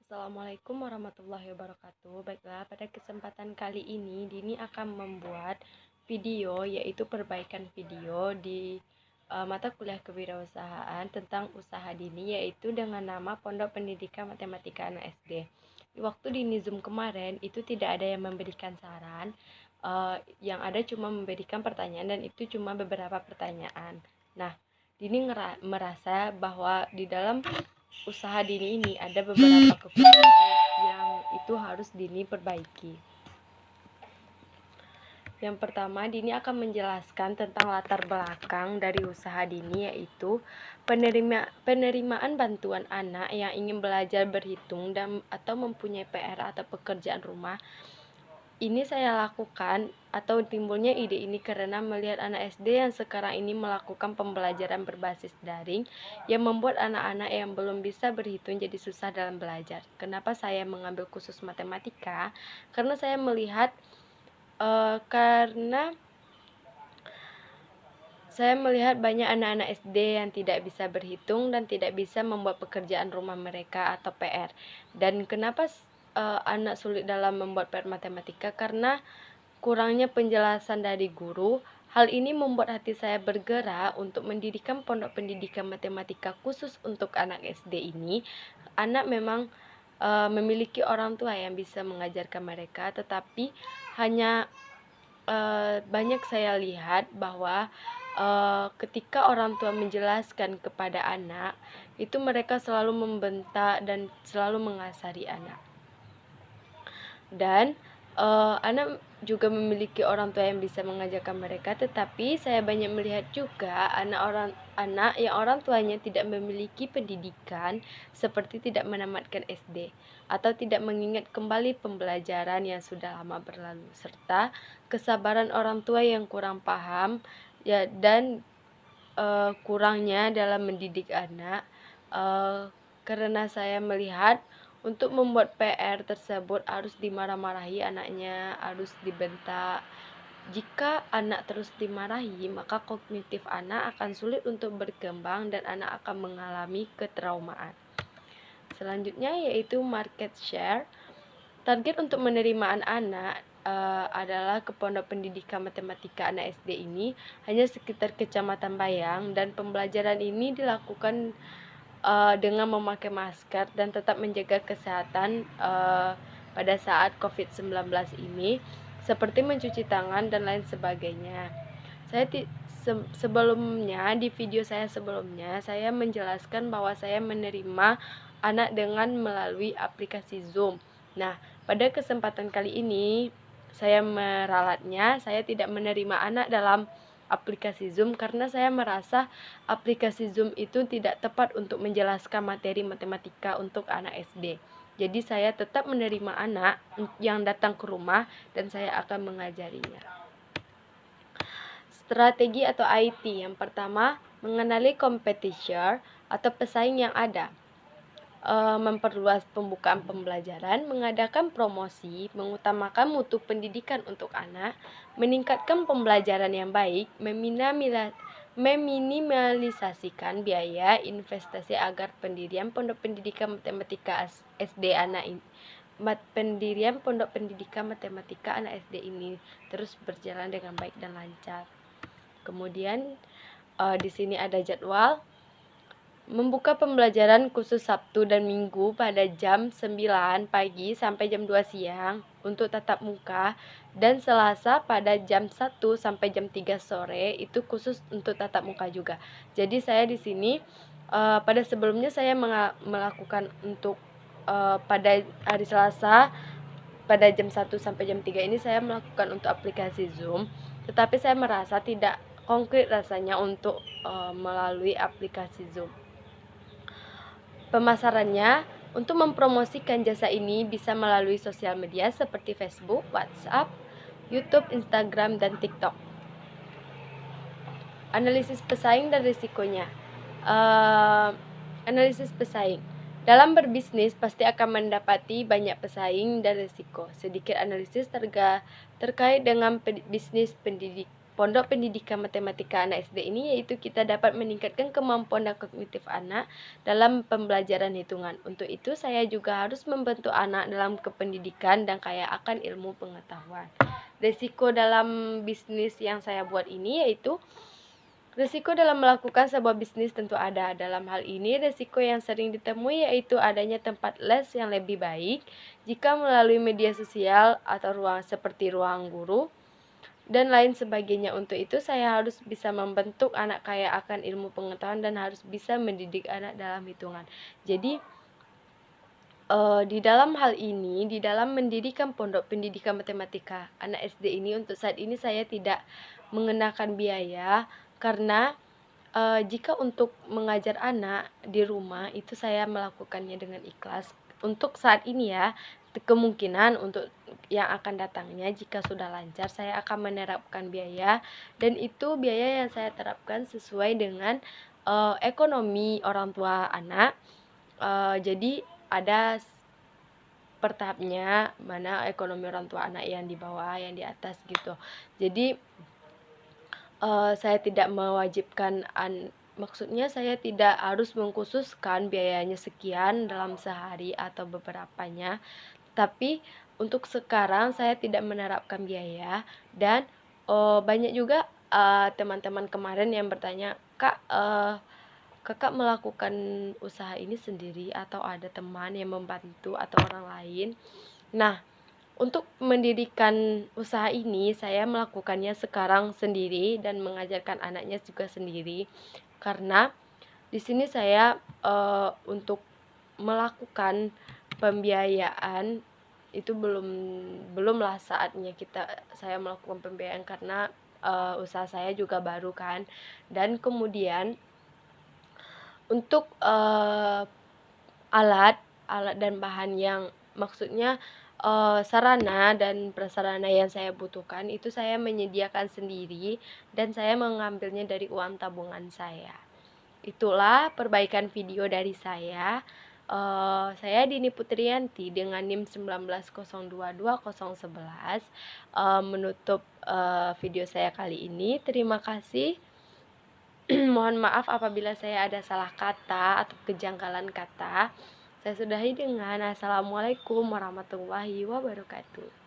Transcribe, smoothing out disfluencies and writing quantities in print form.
Assalamualaikum warahmatullahi wabarakatuh. Baiklah, pada kesempatan kali ini Dini akan membuat video yaitu perbaikan video di mata kuliah kewirausahaan tentang usaha dini, yaitu dengan nama Pondok Pendidikan Matematika Anak SD. Di waktu Dini Zoom kemarin itu tidak ada yang memberikan saran, yang ada cuma memberikan pertanyaan, dan itu cuma beberapa pertanyaan. Nah, Dini merasa bahwa di dalam usaha Dini ini ada beberapa kekurangan yang itu harus Dini perbaiki. Yang pertama, Dini akan menjelaskan tentang latar belakang dari usaha Dini, yaitu penerimaan bantuan anak yang ingin belajar berhitung dan atau mempunyai PR atau pekerjaan rumah. Ini saya lakukan atau timbulnya ide ini karena melihat anak SD yang sekarang ini melakukan pembelajaran berbasis daring yang membuat anak-anak yang belum bisa berhitung jadi susah dalam belajar. Kenapa saya mengambil khusus matematika? Karena saya melihat banyak anak-anak SD yang tidak bisa berhitung dan tidak bisa membuat pekerjaan rumah mereka atau PR. Dan kenapa anak sulit dalam membuat PR matematika? Karena kurangnya penjelasan dari guru. Hal ini membuat hati saya bergerak untuk mendirikan pondok pendidikan matematika khusus untuk anak SD ini. Anak memang memiliki orang tua yang bisa mengajarkan mereka, tetapi hanya banyak saya lihat bahwa ketika orang tua menjelaskan kepada anak, itu mereka selalu membentak dan selalu mengasari anak. Dan anak juga memiliki orang tua yang bisa mengajarkan mereka, tetapi saya banyak melihat juga anak yang orang tuanya tidak memiliki pendidikan, seperti tidak menamatkan SD atau tidak mengingat kembali pembelajaran yang sudah lama berlalu, serta kesabaran orang tua yang kurang paham dan kurangnya dalam mendidik anak. Karena saya melihat untuk membuat PR tersebut harus dimarah-marahi anaknya, harus dibentak. Jika anak terus dimarahi, maka kognitif anak akan sulit untuk berkembang dan anak akan mengalami ketraumaan. Selanjutnya yaitu market share. Target untuk penerimaan anak adalah ke Pondok Pendidikan Matematika Anak SD ini hanya sekitar Kecamatan Bayang, dan pembelajaran ini dilakukan dengan memakai masker dan tetap menjaga kesehatan pada saat COVID-19 ini, seperti mencuci tangan dan lain sebagainya. Sebelumnya, di video saya sebelumnya, saya menjelaskan bahwa saya menerima anak dengan melalui aplikasi Zoom. Nah, pada kesempatan kali ini, saya meralatnya, saya tidak menerima anak dalam aplikasi Zoom karena saya merasa aplikasi Zoom itu tidak tepat untuk menjelaskan materi matematika untuk anak SD. Jadi saya tetap menerima anak yang datang ke rumah dan saya akan mengajarinya. Strategi atau IT. Yang pertama, mengenali competitor atau pesaing yang ada. Memperluas pembukaan pembelajaran, mengadakan promosi, mengutamakan mutu pendidikan untuk anak, meningkatkan pembelajaran yang baik, meminimalisasikan biaya investasi agar pendirian Pondok Pendidikan Matematika SD anak ini pendirian Pondok Pendidikan Matematika Anak SD ini terus berjalan dengan baik dan lancar. Kemudian di sini ada jadwal. Membuka pembelajaran khusus Sabtu dan Minggu pada jam 9 pagi sampai jam 2 siang untuk tatap muka, dan Selasa pada jam 1 sampai jam 3 sore itu khusus untuk tatap muka juga. Jadi saya di sini pada sebelumnya saya melakukan untuk pada hari Selasa pada jam 1 sampai jam 3 ini saya melakukan untuk aplikasi Zoom, tetapi saya merasa tidak konkret rasanya untuk melalui aplikasi Zoom. Pemasarannya, untuk mempromosikan jasa ini bisa melalui sosial media seperti Facebook, WhatsApp, YouTube, Instagram, dan TikTok. Analisis pesaing dan risikonya. Analisis pesaing. Dalam berbisnis pasti akan mendapati banyak pesaing dan risiko. Sedikit analisis terkait dengan bisnis Pondok Pendidikan Matematika Anak SD ini yaitu kita dapat meningkatkan kemampuan dan kognitif anak dalam pembelajaran hitungan. Untuk itu saya juga harus membentuk anak dalam kependidikan dan kaya akan ilmu pengetahuan. Risiko dalam bisnis yang saya buat ini yaitu risiko dalam melakukan sebuah bisnis tentu ada. Dalam hal ini, risiko yang sering ditemui yaitu adanya tempat les yang lebih baik jika melalui media sosial atau ruang seperti ruang guru dan lain sebagainya. Untuk itu, saya harus bisa membentuk anak kaya akan ilmu pengetahuan dan harus bisa mendidik anak dalam hitungan. Jadi, di dalam hal ini, di dalam mendirikan Pondok Pendidikan Matematika Anak SD ini, untuk saat ini saya tidak mengenakan biaya karena jika untuk mengajar anak di rumah itu saya melakukannya dengan ikhlas. Untuk saat ini ya, kemungkinan untuk yang akan datangnya jika sudah lancar saya akan menerapkan biaya, dan itu biaya yang saya terapkan sesuai dengan ekonomi orang tua anak. Jadi ada per tahapnya, mana ekonomi orang tua anak yang di bawah, yang di atas gitu. Jadi saya tidak mewajibkan maksudnya saya tidak harus mengkhususkan biayanya sekian dalam sehari atau beberapanya, tapi untuk sekarang saya tidak menerapkan biaya. Dan banyak juga teman-teman kemarin yang bertanya, "Kak, Kakak melakukan usaha ini sendiri atau ada teman yang membantu atau orang lain?" Nah, untuk mendirikan usaha ini, saya melakukannya sekarang sendiri dan mengajarkan anaknya juga sendiri. Karena di sini saya untuk melakukan pembiayaan itu belumlah saatnya saya melakukan pembiayaan karena usaha saya juga baru kan. Dan kemudian untuk alat dan bahan yang maksudnya sarana dan prasarana yang saya butuhkan itu saya menyediakan sendiri dan saya mengambilnya dari uang tabungan saya. Itulah perbaikan video dari saya. Saya Dini Putriyanti dengan NIM 190222011 menutup video saya kali ini. Terima kasih. Mohon maaf apabila saya ada salah kata atau kejanggalan kata. Saya sudahi dengan Assalamualaikum warahmatullahi wabarakatuh.